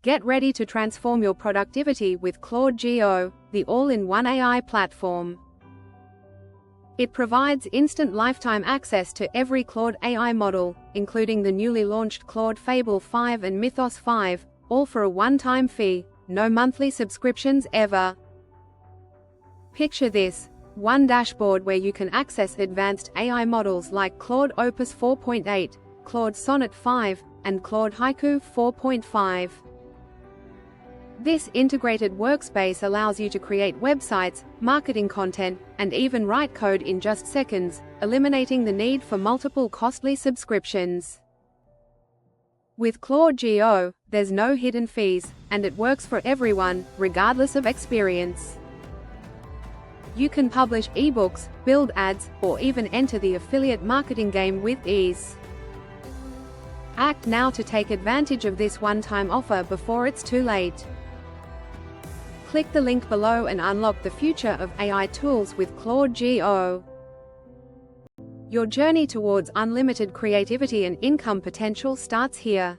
Get ready to transform your productivity with ClaudeGO, the all-in-one AI platform. It provides instant lifetime access to every Claude AI model, including the newly launched Claude Fable 5 and Mythos 5, all for a one-time fee, no monthly subscriptions ever. Picture this: one dashboard where you can access advanced AI models like Claude Opus 4.8, Claude Sonnet 5, and Claude Haiku 4.5. This integrated workspace allows you to create websites, marketing content, and even write code in just seconds, eliminating the need for multiple costly subscriptions. With ClaudeGO, there's no hidden fees, and it works for everyone, regardless of experience. You can publish ebooks, build ads, or even enter the affiliate marketing game with ease. Act now to take advantage of this one-time offer before it's too late. Click the link below and unlock the future of AI tools with ClaudeGO. Your journey towards unlimited creativity and income potential starts here.